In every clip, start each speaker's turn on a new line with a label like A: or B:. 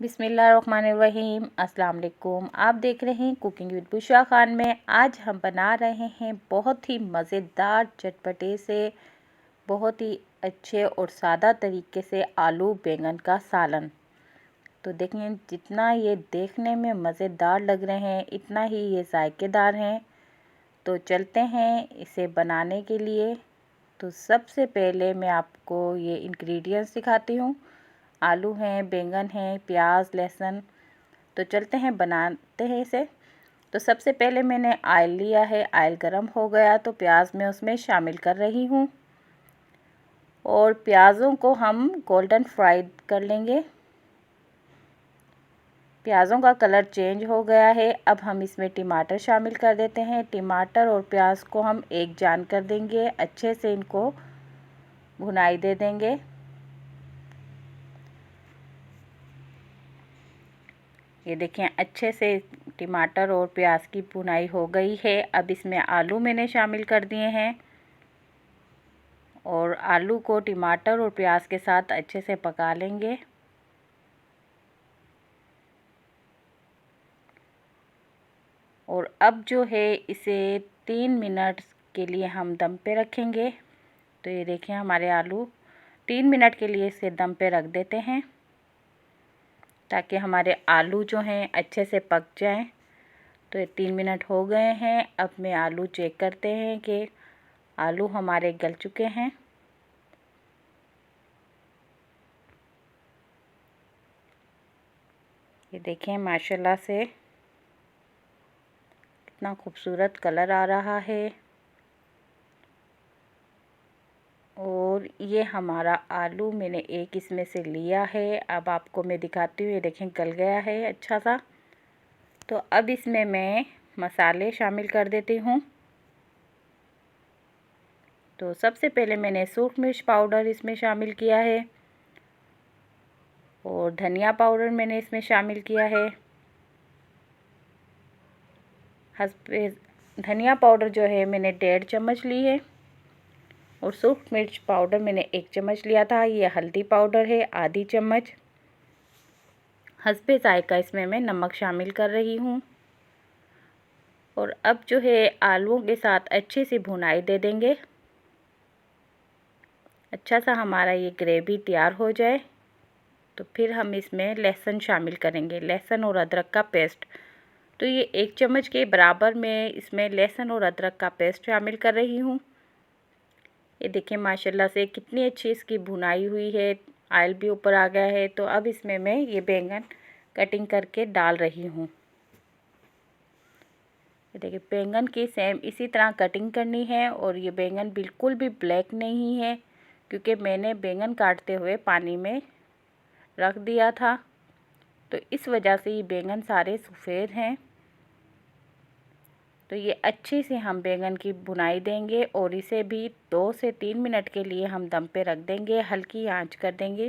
A: बिस्मिल्लाहिर्रहमानिर्रहीम। अस्सलाम वालेकुम। आप देख रहे हैं कुकिंग विद बुशरा खान में। आज हम बना रहे हैं बहुत ही मज़ेदार चटपटे से बहुत ही अच्छे और सादा तरीके से आलू बैंगन का सालन। तो देखें, जितना ये देखने में मज़ेदार लग रहे हैं इतना ही ये जायकेदार हैं। तो चलते हैं इसे बनाने के लिए। तो सबसे पहले मैं आपको ये इंग्रेडिएंट्स दिखाती हूँ। आलू हैं, बैंगन हैं, प्याज, लहसुन। तो चलते हैं बनाते हैं इसे। तो सबसे पहले मैंने ऑयल लिया है। ऑयल गरम हो गया तो प्याज मैं उसमें शामिल कर रही हूँ और प्याज़ों को हम गोल्डन फ्राई कर लेंगे। प्याज़ों का कलर चेंज हो गया है। अब हम इसमें टमाटर शामिल कर देते हैं। टमाटर और प्याज को हम एक जान कर देंगे, अच्छे से इनको भुनाई दे देंगे। ये देखें, अच्छे से टमाटर और प्याज की भुनाई हो गई है। अब इसमें आलू मैंने शामिल कर दिए हैं और आलू को टमाटर और प्याज के साथ अच्छे से पका लेंगे। और अब जो है इसे 3 मिनट के लिए हम दम पे रखेंगे। तो ये देखें, हमारे आलू 3 मिनट के लिए इसे दम पे रख देते हैं ताकि हमारे आलू जो हैं अच्छे से पक जाएं। तो ये 3 मिनट हो गए हैं। अब मैं आलू चेक करते हैं कि आलू हमारे गल चुके हैं। ये देखें, माशाल्लाह से कितना खूबसूरत कलर आ रहा है। और ये हमारा आलू मैंने एक इसमें से लिया है। अब आपको मैं दिखाती हूँ। ये देखें, गल गया है अच्छा सा। तो अब इसमें मैं मसाले शामिल कर देती हूँ। तो सबसे पहले मैंने सूख मिर्च पाउडर इसमें शामिल किया है और धनिया पाउडर मैंने इसमें शामिल किया है। धनिया पाउडर जो है मैंने 1.5 चम्मच ली है और सूख मिर्च पाउडर मैंने 1 चम्मच लिया था। ये हल्दी पाउडर है आधी चम्मच। हस्बे जायका इसमें मैं नमक शामिल कर रही हूँ। और अब जो है आलूओं के साथ अच्छे से भुनाई दे देंगे। अच्छा सा हमारा ये ग्रेवी तैयार हो जाए तो फिर हम इसमें लहसुन शामिल करेंगे, लहसुन और अदरक का पेस्ट। तो ये 1 चम्मच के बराबर मैं इसमें लहसुन और अदरक का पेस्ट शामिल कर रही हूँ। ये देखें, माशाल्लाह से कितनी अच्छी इसकी भुनाई हुई है, ऑयल भी ऊपर आ गया है। तो अब इसमें मैं ये बैंगन कटिंग करके डाल रही हूँ। ये देखिए, बैंगन की सेम इसी तरह कटिंग करनी है और ये बैंगन बिल्कुल भी ब्लैक नहीं है क्योंकि मैंने बैंगन काटते हुए पानी में रख दिया था। तो इस वजह से ये बैंगन सारे सफ़ेद हैं। तो ये अच्छे से हम बैंगन की भुनाई देंगे और इसे भी 2 से 3 मिनट के लिए हम दम पे रख देंगे, हल्की आंच कर देंगे।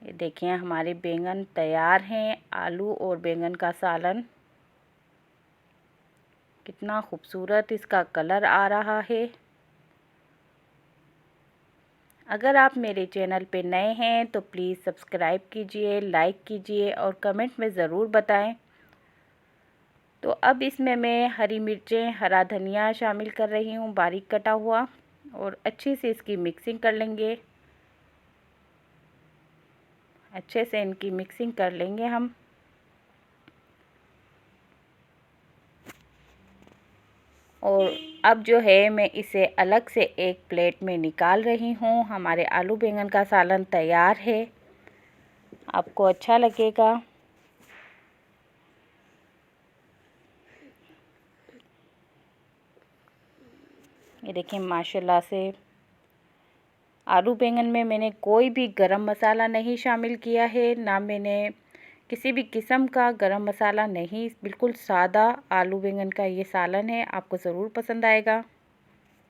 A: ये देखें, हमारे बैंगन तैयार हैं। आलू और बैंगन का सालन कितना खूबसूरत इसका कलर आ रहा है। अगर आप मेरे चैनल पे नए हैं तो प्लीज़ सब्सक्राइब कीजिए, लाइक कीजिए और कमेंट में ज़रूर बताएं। तो अब इसमें मैं हरी मिर्चें, हरा धनिया शामिल कर रही हूँ बारीक कटा हुआ और अच्छे से इसकी मिक्सिंग कर लेंगे। अच्छे से इनकी मिक्सिंग कर लेंगे हम। और अब जो है मैं इसे अलग से एक प्लेट में निकाल रही हूँ। हमारे आलू बैंगन का सालन तैयार है। आपको अच्छा लगेगा। ये देखें, माशाल्लाह से आलू बैंगन में मैंने कोई भी गरम मसाला नहीं शामिल किया है, ना मैंने किसी भी किस्म का गरम मसाला नहीं। बिल्कुल सादा आलू बैंगन का ये सालन है। आपको ज़रूर पसंद आएगा।